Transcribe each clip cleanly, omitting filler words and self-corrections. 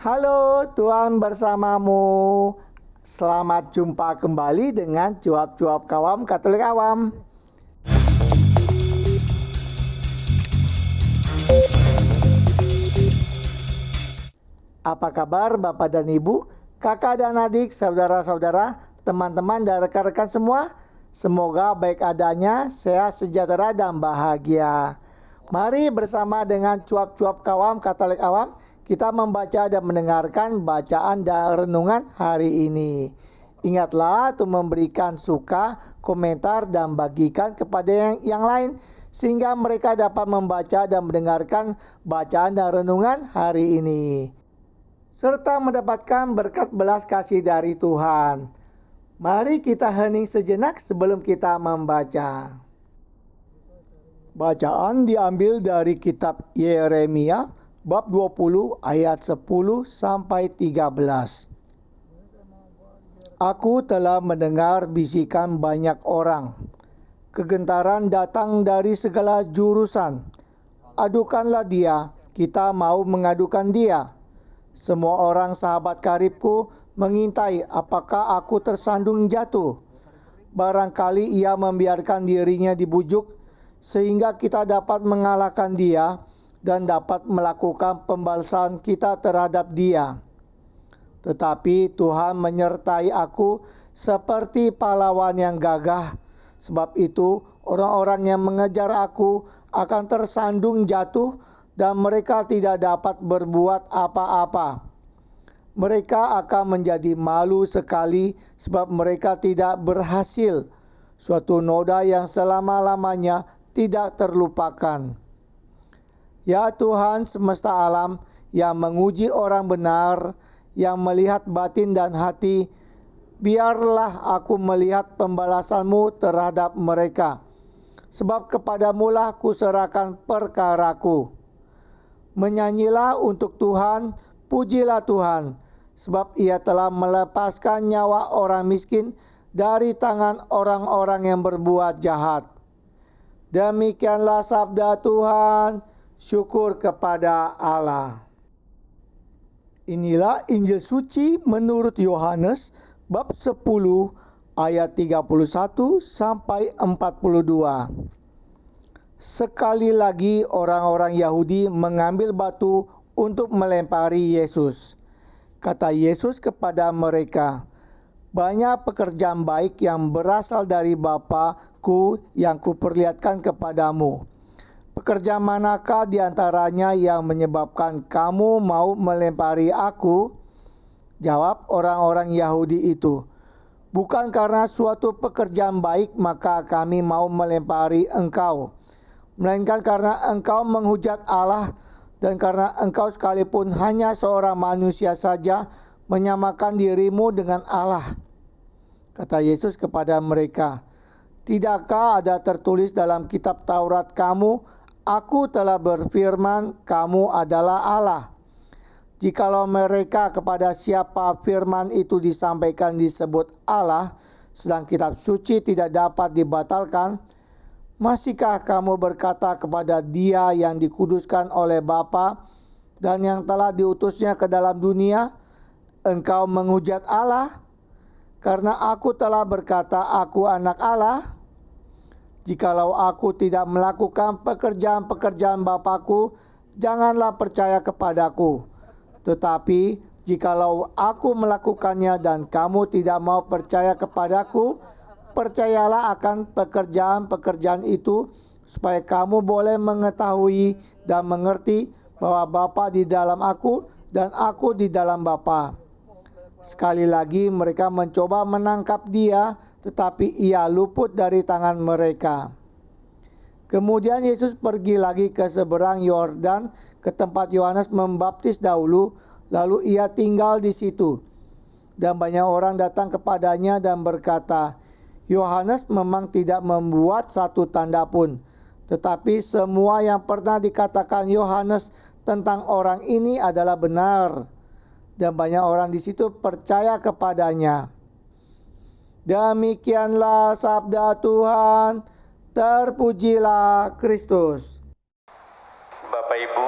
Halo, Tuhan bersamamu. Selamat jumpa kembali dengan cuap-cuap kawam Katolik Awam. Apa kabar Bapak dan Ibu, kakak dan adik, saudara-saudara, teman-teman dan rekan-rekan semua? Semoga baik adanya, sehat, sejahtera, dan bahagia. Mari bersama dengan cuap-cuap kawam Katolik Awam, kita membaca dan mendengarkan bacaan dan renungan hari ini. Ingatlah untuk memberikan suka, komentar, dan bagikan kepada yang lain, sehingga mereka dapat membaca dan mendengarkan bacaan dan renungan hari ini, serta mendapatkan berkat belas kasih dari Tuhan. Mari kita hening sejenak sebelum kita membaca. Bacaan diambil dari kitab Yeremia bab 20 ayat 10 sampai 13. Aku telah mendengar bisikan banyak orang. Kegentaran datang dari segala jurusan. Adukanlah dia, kita mau mengadukan dia. Semua orang sahabat karibku mengintai apakah aku tersandung jatuh. Barangkali ia membiarkan dirinya dibujuk sehingga kita dapat mengalahkan dia dan dapat melakukan pembalasan kita terhadap dia. Tetapi Tuhan menyertai aku seperti pahlawan yang gagah. Sebab itu orang-orang yang mengejar aku akan tersandung jatuh dan mereka tidak dapat berbuat apa-apa. Mereka akan menjadi malu sekali sebab mereka tidak berhasil. Suatu noda yang selama-lamanya tidak terlupakan. Ya Tuhan semesta alam yang menguji orang benar, yang melihat batin dan hati, biarlah aku melihat pembalasan-Mu terhadap mereka. Sebab kepadamu-lah kuserahkan perkaraku. Menyanyilah untuk Tuhan, pujilah Tuhan, sebab Ia telah melepaskan nyawa orang miskin dari tangan orang-orang yang berbuat jahat. Demikianlah sabda Tuhan. Syukur kepada Allah. Inilah Injil suci menurut Yohanes bab 10 ayat 31 sampai 42. Sekali lagi orang-orang Yahudi mengambil batu untuk melempari Yesus. Kata Yesus kepada mereka, "Banyak pekerjaan baik yang berasal dari Bapa-Ku yang kuperlihatkan kepadamu. Pekerjaan manakah di antaranya yang menyebabkan kamu mau melempari aku?" Jawab orang-orang Yahudi itu, "Bukan karena suatu pekerjaan baik maka kami mau melempari engkau, melainkan karena engkau menghujat Allah dan karena engkau sekalipun hanya seorang manusia saja menyamakan dirimu dengan Allah." Kata Yesus kepada mereka, "Tidakkah ada tertulis dalam kitab Taurat kamu, Aku telah berfirman, kamu adalah Allah? Jikalau mereka kepada siapa firman itu disampaikan disebut Allah, sedang kitab suci tidak dapat dibatalkan, masihkah kamu berkata kepada Dia yang dikuduskan oleh Bapa dan yang telah diutusnya ke dalam dunia, engkau menghujat Allah? Karena aku telah berkata aku anak Allah? Jikalau aku tidak melakukan pekerjaan-pekerjaan Bapa-Ku, janganlah percaya kepadaku. Tetapi jikalau aku melakukannya dan kamu tidak mau percaya kepadaku, percayalah akan pekerjaan-pekerjaan itu, supaya kamu boleh mengetahui dan mengerti bahwa Bapa di dalam aku dan aku di dalam Bapa." Sekali lagi mereka mencoba menangkap dia, tetapi ia luput dari tangan mereka. Kemudian Yesus pergi lagi ke seberang Yordan, ke tempat Yohanes membaptis dahulu, lalu ia tinggal di situ. Dan banyak orang datang kepadanya dan berkata, "Yohanes memang tidak membuat satu tanda pun, tetapi semua yang pernah dikatakan Yohanes tentang orang ini adalah benar." Dan banyak orang di situ percaya kepadanya. Demikianlah sabda Tuhan. Terpujilah Kristus. Bapak Ibu,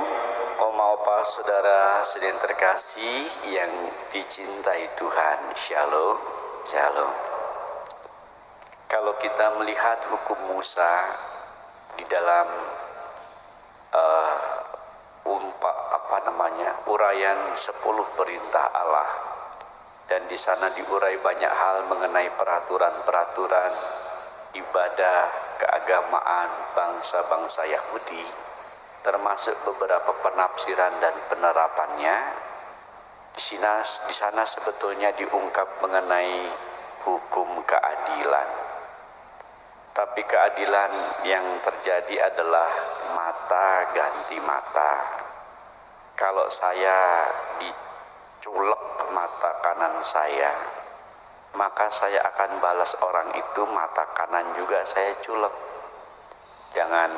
Oma Opa, Saudara saudara terkasih yang dicintai Tuhan, Shalom, Shalom. Kalau kita melihat hukum Musa di dalam uraian 10 perintah Allah, dan di sana diurai banyak hal mengenai peraturan-peraturan ibadah keagamaan bangsa-bangsa Yahudi, termasuk beberapa penafsiran dan penerapannya. Di sana sebetulnya diungkap mengenai hukum keadilan. Tapi keadilan yang terjadi adalah mata ganti mata. Kalau saya diculek mata kanan saya, maka saya akan balas orang itu mata kanan juga saya culek. Jangan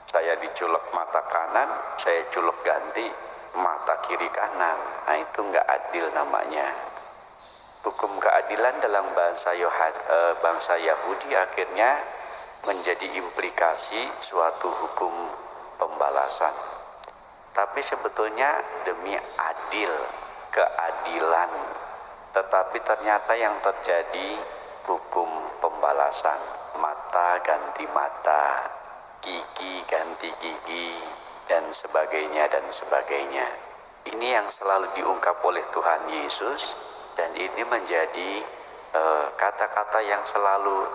saya diculek mata kanan, saya culek ganti mata kiri kanan. Nah, itu enggak adil namanya. Hukum keadilan dalam bangsa Yahudi akhirnya menjadi implikasi suatu hukum pembalasan. Tapi sebetulnya demi keadilan, tetapi ternyata yang terjadi hukum pembalasan, mata ganti mata, gigi ganti gigi, dan sebagainya dan sebagainya. Ini yang selalu diungkap oleh Tuhan Yesus, dan ini menjadi kata-kata yang selalu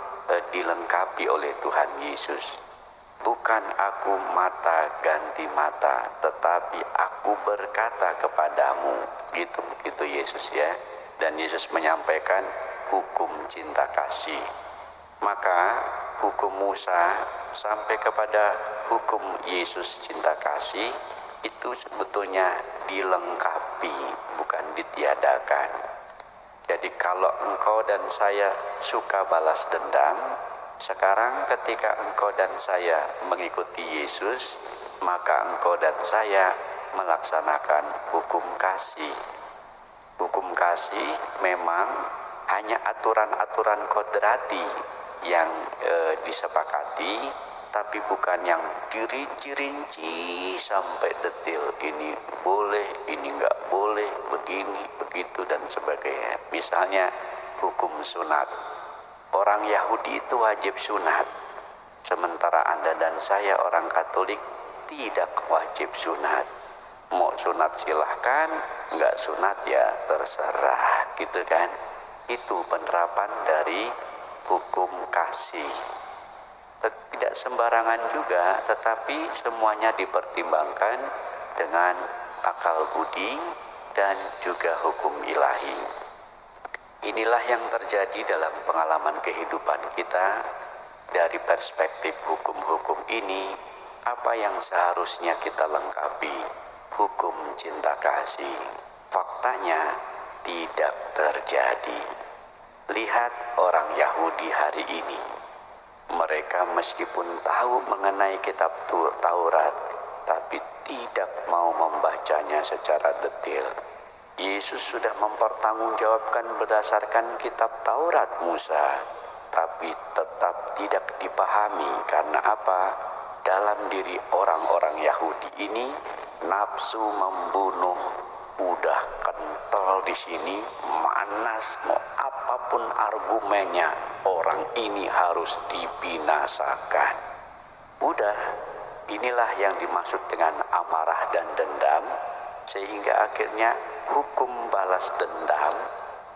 dilengkapi oleh Tuhan Yesus. Bukan aku mata ganti mata, tetapi aku berkata kepadamu. Gitu Yesus ya. Dan Yesus menyampaikan hukum cinta kasih. Maka hukum Musa sampai kepada hukum Yesus cinta kasih itu sebetulnya dilengkapi, bukan ditiadakan. Jadi kalau engkau dan saya suka balas dendam, sekarang ketika engkau dan saya mengikuti Yesus, maka engkau dan saya melaksanakan hukum kasih. Hukum kasih memang hanya aturan-aturan kodrati yang disepakati, tapi bukan yang dirinci-rinci sampai detail. Ini boleh, ini enggak boleh, begini, begitu, dan sebagainya. Misalnya hukum sunat. Orang Yahudi itu wajib sunat, sementara Anda dan saya orang Katolik tidak wajib sunat. Mau sunat silahkan, enggak sunat ya terserah, gitu kan. Itu penerapan dari hukum kasih. Tidak sembarangan juga, tetapi semuanya dipertimbangkan dengan akal budi dan juga hukum ilahi. Inilah yang terjadi dalam pengalaman kehidupan kita. Dari perspektif hukum-hukum ini, apa yang seharusnya kita lengkapi? Hukum cinta kasih. Faktanya tidak terjadi. Lihat orang Yahudi hari ini. Mereka meskipun tahu mengenai kitab Taurat, tapi tidak mau membacanya secara detail. Yesus sudah mempertanggungjawabkan berdasarkan kitab Taurat Musa, tapi tetap tidak dipahami. Karena apa? Dalam diri orang-orang Yahudi ini nafsu membunuh udah kental di sini, manas, mau apapun argumennya, orang ini harus dibinasakan. Udah, inilah yang dimaksud dengan amarah dan dendam, sehingga akhirnya hukum balas dendam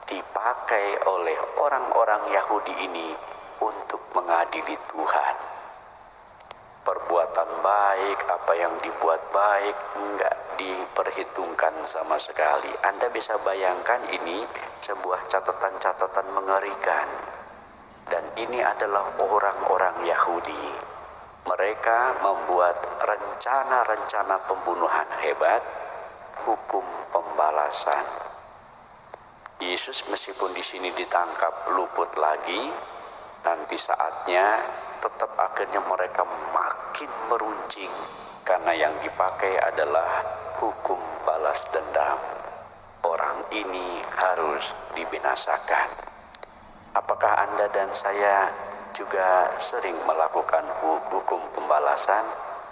dipakai oleh orang-orang Yahudi ini untuk mengadili Tuhan. Perbuatan baik, apa yang dibuat baik, enggak diperhitungkan sama sekali. Anda bisa bayangkan ini sebuah catatan-catatan mengerikan. Dan ini adalah orang-orang Yahudi. Mereka membuat rencana-rencana pembunuhan hebat, hukum pembalasan. Yesus meskipun di sini ditangkap luput lagi, nanti saatnya tetap akhirnya mereka makin meruncing karena yang dipakai adalah hukum balas dendam. Orang ini harus dibinasakan. Apakah Anda dan saya juga sering melakukan hukum pembalasan?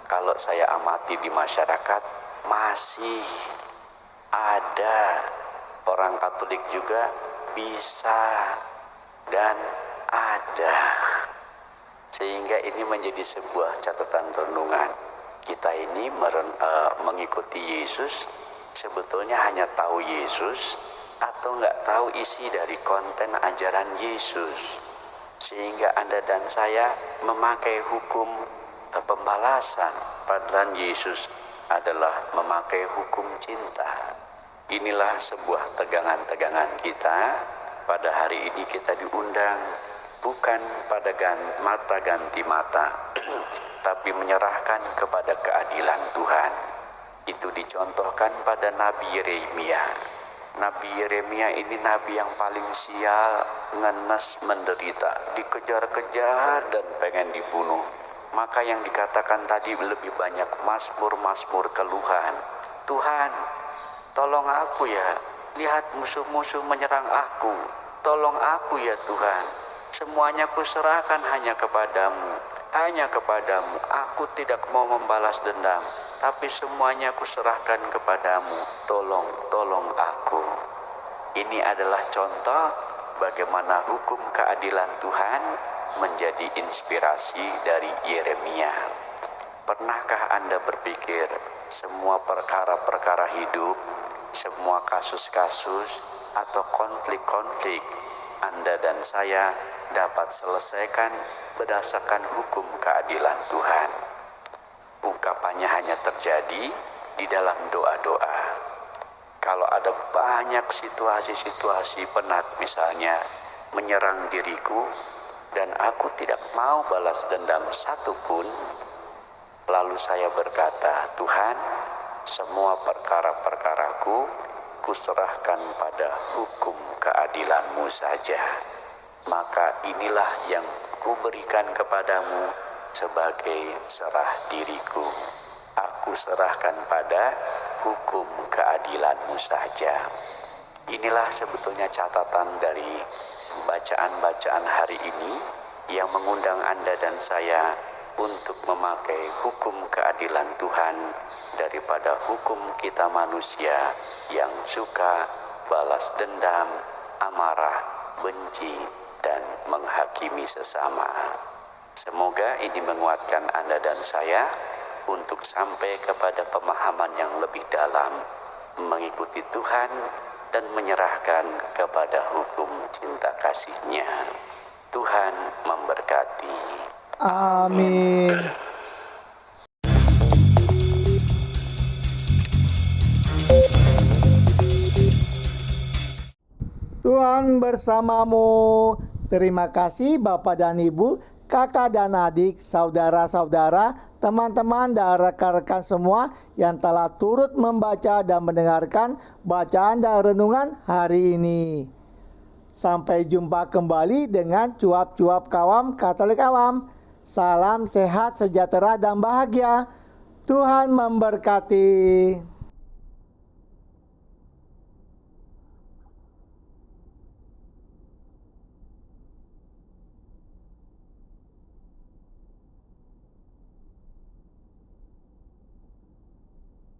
Kalau saya amati di masyarakat, masih ada. Orang Katolik juga bisa dan ada. Sehingga ini menjadi sebuah catatan renungan. Kita ini mengikuti Yesus, sebetulnya hanya tahu Yesus atau nggak tahu isi dari konten ajaran Yesus. Sehingga Anda dan saya memakai hukum pembalasan, padahal Yesus adalah memakai hukum cinta. Inilah sebuah tegangan-tegangan kita. Pada hari ini kita diundang bukan pada mata ganti mata, tapi menyerahkan kepada keadilan Tuhan. Itu dicontohkan pada Nabi Yeremia. Nabi Yeremia ini nabi yang paling sial, ngenes, menderita, dikejar-kejar dan pengen dibunuh. Maka yang dikatakan tadi lebih banyak mazmur-mazmur keluhan. Tuhan, tolong aku ya, lihat musuh-musuh menyerang aku. Tolong aku ya Tuhan, semuanya kuserahkan hanya kepadamu. Hanya kepadamu, aku tidak mau membalas dendam, tapi semuanya kuserahkan kepadamu. Tolong aku. Ini adalah contoh bagaimana hukum keadilan Tuhan menjadi inspirasi dari Yeremia. Pernahkah Anda berpikir semua perkara-perkara hidup, semua kasus-kasus atau konflik-konflik Anda dan saya dapat selesaikan berdasarkan hukum keadilan Tuhan? Ungkapannya hanya terjadi di dalam doa-doa. Kalau ada banyak situasi-situasi penat misalnya menyerang diriku dan aku tidak mau balas dendam satupun, lalu saya berkata, Tuhan, semua perkara-perkaraku kuserahkan pada hukum keadilan-Mu saja. Maka inilah yang kuberikan kepadamu sebagai serah diriku. Aku serahkan pada hukum keadilan-Mu saja. Inilah sebetulnya catatan dari bacaan-bacaan hari ini yang mengundang Anda dan saya untuk memakai hukum keadilan Tuhan daripada hukum kita manusia yang suka balas dendam, amarah, benci, dan menghakimi sesama. Semoga ini menguatkan Anda dan saya untuk sampai kepada pemahaman yang lebih dalam, mengikuti Tuhan dan menyerahkan kepada hukum cinta kasih-Nya. Tuhan memberkati. Amin. Tuhan bersamamu. Terima kasih Bapak dan Ibu, kakak dan adik, saudara-saudara, teman-teman dan rekan-rekan semua yang telah turut membaca dan mendengarkan bacaan dan renungan hari ini. Sampai jumpa kembali dengan cuap-cuap kawam Katolik Awam. Salam sehat, sejahtera, dan bahagia. Tuhan memberkati.